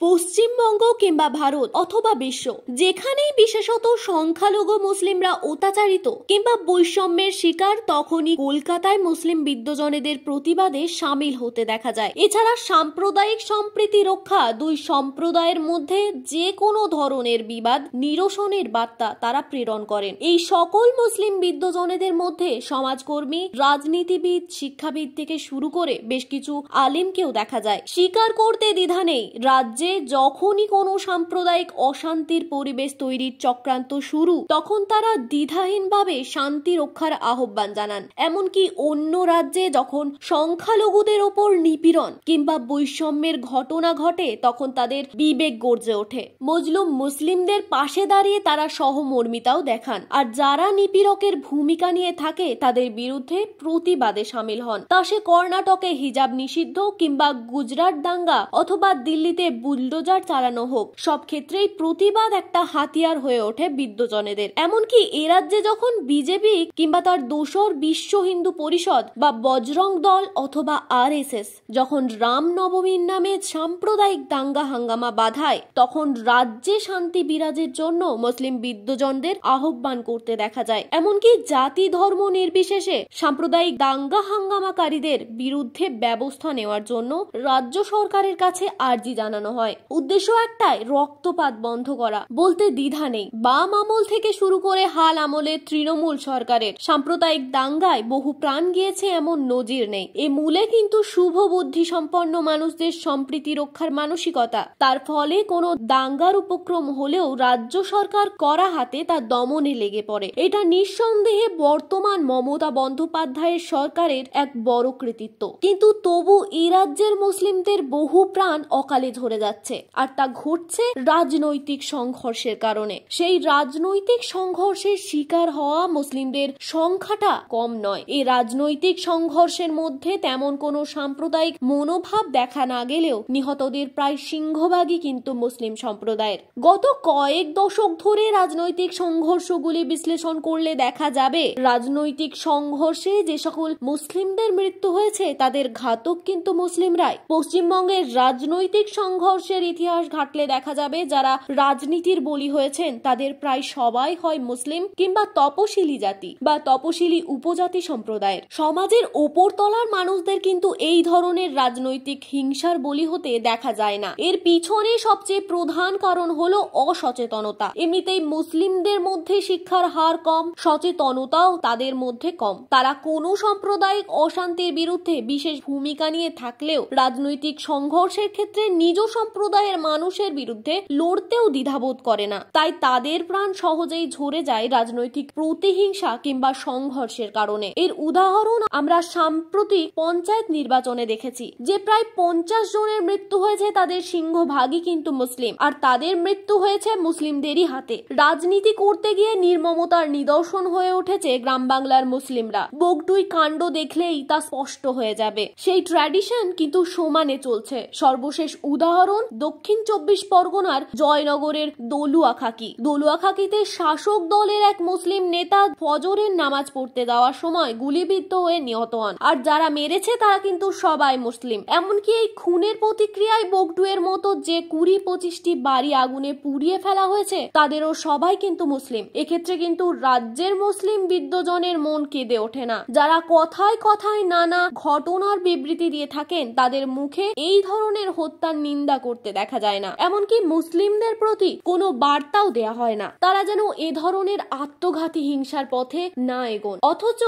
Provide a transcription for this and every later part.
পশ্চিমবঙ্গ কিংবা ভারত অথবা বিশ্ব যেখানেই বিশেষত সংখ্যালঘু মুসলিমরা অত্যাচারিত কিংবা বৈষম্যের শিকার, তখনই কলকাতায় মুসলিম বিদ্বজনেদের প্রতিবাদে সামিল হতে দেখা যায়। এছাড়া সাম্প্রদায়িক সম্প্রীতি রক্ষা, দুই সম্প্রদায়ের মধ্যে যে কোনো ধরনের বিবাদ নিরসনের বার্তা তারা প্রেরণ করেন। এই সকল মুসলিম বিদ্বজনেদের মধ্যে সমাজকর্মী, রাজনীতিবিদ, শিক্ষাবিদ থেকে শুরু করে বেশ কিছু আলেমকেও দেখা যায়। স্বীকার করতে দ্বিধা নেই, রাজ্যে যখনই কোনো সাম্প্রদায়িক অশান্তির পরিবেশ তৈরির চক্রান্ত শুরু, তখন তারা দ্বিধাহীনভাবে শান্তি রক্ষার আহ্বান জানান। এমনকি অন্য রাজ্যে যখন সংখ্যালঘুদের ওপর নিপীড়ন কিংবা বৈষম্যের ঘটনা ঘটে, তখন তাদের বিবেক গর্জে ওঠে। মজলুম মুসলিমদের পাশে দাঁড়িয়ে তারা সহমর্মিতাও দেখান, আর যারা নিপীড়কের ভূমিকা নিয়ে থাকে তাদের বিরুদ্ধে প্রতিবাদে সামিল হন। তা সে কর্ণাটকে হিজাব নিষিদ্ধ কিংবা গুজরাট দাঙ্গা অথবা দিল্লিতে বুলডোজার চালানো হোক, সব ক্ষেত্রেই প্রতিবাদ একটা হাতিয়ার হয়ে ওঠে বিদ্বজনেদের। এমনকি এ রাজ্যে যখন বিজেপি কিংবা তার দোসর বিশ্ব হিন্দু পরিষদ বা বজরং দল অথবা RSS যখন রাম নবমীর নামে সাম্প্রদায়িক দাঙ্গা হাঙ্গামা বাধায়, তখন রাজ্যে শান্তি বিরাজের জন্য মুসলিম বিদ্বজনদের আহ্বান করতে দেখা যায়। এমনকি জাতি ধর্ম নির্বিশেষে সাম্প্রদায়িক দাঙ্গা হাঙ্গামাকারীদের বিরুদ্ধে ব্যবস্থা নেওয়ার জন্য রাজ্য সরকারের কাছে আর্জি জানানো হয়। উদ্দেশ্য একটাই, রক্তপাত বন্ধ করা। বলতে দ্বিধা নেই, বাম আমল থেকে শুরু করে হাল আমলে তৃণমূল সরকারের সাম্প্রদায়িক দাঙ্গায় বহু প্রাণ গিয়েছে এমন নজির নেই। এ মূলে কিন্তু শুভ বুদ্ধি সম্পন্ন মানুষদের সম্প্রীতি রক্ষার মানসিকতা। তার ফলে কোনো দাঙ্গার উপক্রম হলেও রাজ্য সরকার কড়া হাতে তা দমনে লেগে পড়ে। এটা নিঃসন্দেহে বর্তমান মমতা বন্দ্যোপাধ্যায়ের সরকারের এক বড় কৃতিত্ব। কিন্তু তবু এই রাজ্যের মুসলিমদের বহু প্রাণ অকালে ঝরে যাচ্ছে, আর তা ঘটছে রাজনৈতিক সংঘর্ষের কারণে। সেই রাজনৈতিক সংঘর্ষের শিকার হওয়া মুসলিমদের সংখ্যাটা কম নয়। এই রাজনৈতিক সংঘর্ষের মধ্যে তেমন কোনো সাম্প্রদায়িক মনোভাব দেখা না গেলেও নিহতদের প্রায় সিংহভাগই কিন্তু মুসলিম সম্প্রদায়ের। গত কয়েক দশক ধরে রাজনৈতিক সংঘর্ষগুলি বিশ্লেষণ করলে দেখা যাবে, রাজনৈতিক সংঘর্ষে যে সকল মুসলিমদের মৃত্যু হয়েছে তাদের ঘাতক কিন্তু মুসলিমরাই। পশ্চিমবঙ্গের রাজনৈতিক সংঘর্ষের ইতিহাস ঘাটলে দেখা যাবে, যারা রাজনীতির বলি হয়েছেন তাদের প্রায় সবাই হয় মুসলিম কিংবা তপশিলি জাতি বা তপশিলি উপজাতি সম্প্রদায়ের। সমাজের ওপরতলার মানুষদের কিন্তু এই ধরনের রাজনৈতিক হিংসার বলি হতে দেখা যায় না। এর পিছনে সবচেয়ে প্রধান কারণ হলো অসচেতনতা। এমনিতেই মুসলিমদের মধ্যে শিক্ষার হার কম, সচেতনতাও তাদের মধ্যে কম। তারা কোনো সাম্প্রদায়িক অশান্তির বিরুদ্ধে বিশেষ ভূমিকা নিয়ে থাকলেও রাজনৈতিক সংঘর্ষের ক্ষেত্রে নিজ সম্প্রদায়ের মানুষের বিরুদ্ধে লড়তেও দ্বিধাবোধ করে না। তাই তাদের প্রাণ সহজেই ঝরে যায় রাজনৈতিক প্রতিহিংসা কিংবা সংঘর্ষের কারণে। এর উদাহরণ আমরা সাম্প্রতিক পঞ্চায়েত নির্বাচনে দেখেছি, যে প্রায় 50 জনের মৃত্যু হয়েছে, তাদের সিংহভাগই কিন্তু মুসলিম, আর তাদের মৃত্যু হয়েছে মুসলিমদেরই হাতে। রাজনীতি করতে গিয়ে নির্মমতার নিদর্শন হয়ে উঠেছে গ্রাম বাংলার মুসলিমরা। বগটুই কাণ্ড দেখলেই তা স্পষ্ট হয়ে যাবে। সেই ট্র্যাডিশন কিন্তু সমানে চলছে। সর্বশেষ উদাহরণ দক্ষিণ 24 পরগনার জয়নগরের দলুয়াখাকি। দলুয়াখাকিতে শাসক দলের এক মুসলিম নেতা ফজরের নামাজ পড়তে যাওয়ার সময় গুলিবিদ্ধ হয়ে নিহত হন, আর যারা মেরেছে তারা কিন্তু সবাই মুসলিম। এমনকি এই খুনের প্রতিক্রিয়ায় বগটুয়ের মতো যে 20-25টি বাড়ি আগুনে পুড়িয়ে ফেলা হয়েছে, তাদেরও সবাই কিন্তু মুসলিম। এক্ষেত্রে কিন্তু রাজ্যের মুসলিম বিদ্বজনের মন কেঁদে ওঠে না। যারা কথায় কথায় নানা ঘটনার বিবৃতি দিয়ে থাকেন, তাদের মুখে এই ধরনের হত্যার নিন্দা করতে দেখা যায় না। এমনকি মুসলিমদের প্রতি কোনো বার্তাও দেয়া হয় না, তারা যেন এ ধরনের আত্মঘাতী হিংসার পথে না এগোন। অথচ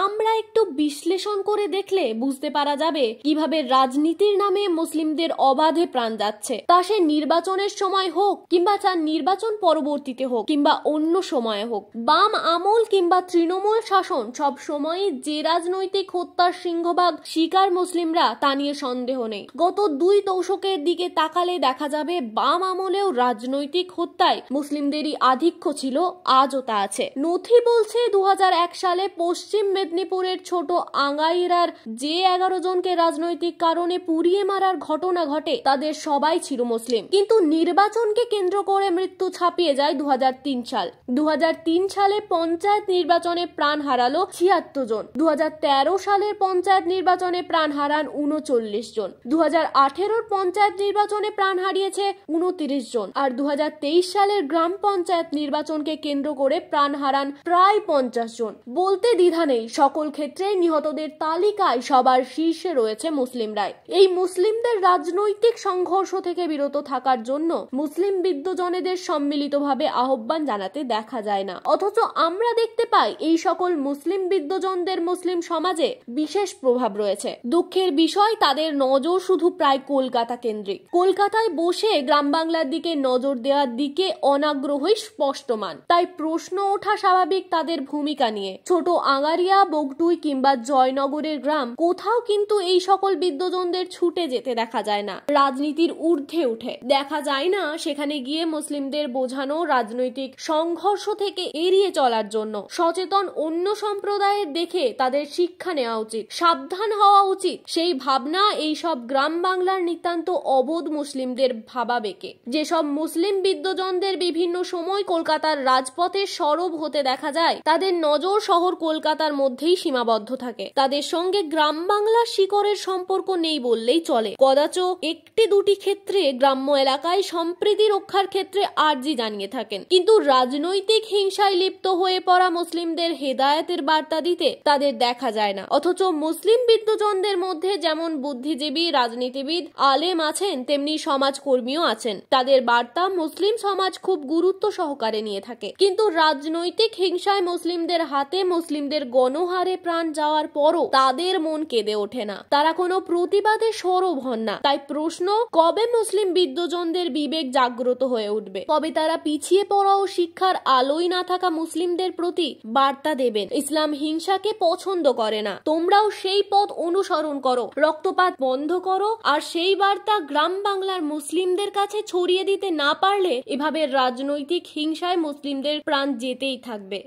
আমরা একটু বিশ্লেষণ করে দেখলে বুঝতে পারা যাবে কিভাবে রাজনীতির নামে মুসলিমদের অবাধে প্রাণ যাচ্ছে। তা সে নির্বাচনের সময় হোক কিংবা তার নির্বাচন পরবর্তীতে হোক কিংবা অন্য সময়ে হোক, বাম আমল কিংবা তৃণমূল শাসন সব সময় যে রাজনৈতিক হত্যার সিংহভাগ শিকার মুসলিমরা, তা নিয়ে সন্দেহ নেই। গত 2 দশকের দিকে তাকালে দেখা যাবে বাম আমলেও রাজনৈতিক হত্যায় মুসলিমদেরই আধিক্য ছিল, আজও তা আছে। নথি বলছে 2001 সালে পশ্চিম মেদিনীপুরের ছোট আঙ্গাইরার যে 11 জনকে রাজনৈতিক কারণে পুড়িয়ে মারার ঘটনা ঘটে, তাদের সবাই ছিল মুসলিম। কিন্তু নির্বাচনকে কেন্দ্র করে মৃত্যু ছাপিয়ে যায় 2003 সাল। 2003 সালে পঞ্চায়েত নির্বাচনে প্রাণ হারালো 76 জন। 2013 সালের পঞ্চায়েত নির্বাচনে প্রাণ হারান 39 জন। 2018 পঞ্চায়েত নির্বাচনে নির্যাতনে প্রাণ হারিয়েছে 29 জন, আর 2023 সালের গ্রাম পঞ্চায়েত নির্বাচনকে কেন্দ্র করে প্রাণ হারান প্রায় 50 জন। বলতে দ্বিধা নেই, সকল ক্ষেত্রে নিহতদের তালিকায় সবার শীর্ষে রয়েছে মুসলিমরাই। এই মুসলিমদের রাজনৈতিক সংঘর্ষ থেকে বিরত থাকার জন্য মুসলিম বিদ্বজনেদের সম্মিলিতভাবে আহ্বান জানাতে দেখা যায় না, অথচ আমরা দেখতে পাই এই সকল মুসলিম বিদ্বজনদের মুসলিম সমাজে বিশেষ প্রভাব রয়েছে। দুঃখের বিষয়, তাদের নজর শুধু প্রায় কলকাতা কেন্দ্রিক। কলকাতায় বসে গ্রাম বাংলার দিকে নজর দেওয়ার দিকে অনাগ্রহই স্পষ্টমান। তাই প্রশ্ন ওঠা স্বাভাবিক তাদের ভূমিকা নিয়ে। ছোট আঙ্গারিয়া, বগটুই কিংবা জয়নগরের গ্রাম, কোথাও কিন্তু এই সকল বিদ্বজনদের ছুটে যেতে দেখা যায় না। রাজনীতির ঊর্ধ্বে উঠে দেখা যায় না সেখানে গিয়ে মুসলিমদের বোঝানো রাজনৈতিক সংঘর্ষ থেকে এড়িয়ে চলার জন্য সচেতন অন্য সম্প্রদায়ের দেখে তাদের শিক্ষা নেওয়া উচিত, সাবধান হওয়া উচিত। সেই ভাবনা এই সব গ্রাম বাংলার নিতান্ত অবোধ মুসলিমদের ভাবাবেগে। যেসব মুসলিম বিদ্বজনদের বিভিন্ন সময় কলকাতার রাজপথে সরব হতে দেখা যায়, তাদের নজর শহর কলকাতার মধ্যেই সীমাবদ্ধ থাকে। তাদের সঙ্গে গ্রাম বাংলার শিকড়ের সম্পর্ক নেই বললেই চলে। কদাচ একটি দুটি ক্ষেত্রে গ্রাম্য এলাকায় সম্প্রীতি রক্ষার ক্ষেত্রে আর্জি জানিয়ে থাকেন, কিন্তু রাজনৈতিক হিংসায় লিপ্ত হয়ে পড়া মুসলিমদের হেদায়েতের বার্তা দিতে তাদের দেখা যায় না। অথচ মুসলিম বিদ্বজনদের মধ্যে যেমন বুদ্ধিজীবী, রাজনীতিবিদ, আলেম আছেন, তেমনি সমাজকর্মীও আছেন। তাদের বার্তা মুসলিম সমাজ খুব গুরুত্ব সহকারে নিয়ে থাকে। কিন্তু রাজনৈতিক হিংসায় মুসলিমদের হাতে মুসলিমদের গণহারে প্রাণ যাওয়ার পরও তাদের মন কেঁদে ওঠে না, তারা কোনো প্রতিবাদে সরব হন না। তাই প্রশ্ন, কবে মুসলিম বিদ্বজনদের বিবেক জাগ্রত হয়ে উঠবে? কবে তারা পিছিয়ে পড়া ও শিক্ষার আলোয় না থাকা মুসলিমদের প্রতি বার্তা দেবেন, ইসলাম হিংসাকে পছন্দ করে না, তোমরাও সেই পথ অনুসরণ করো, রক্তপাত বন্ধ করো। আর সেই বার্তা গ্রাম বাংলার মুসলিমদের কাছে ছড়িয়ে দিতে না পারলে এভাবে রাজনৈতিক হিংসায় মুসলিমদের প্রাণ যেতেই থাকবে।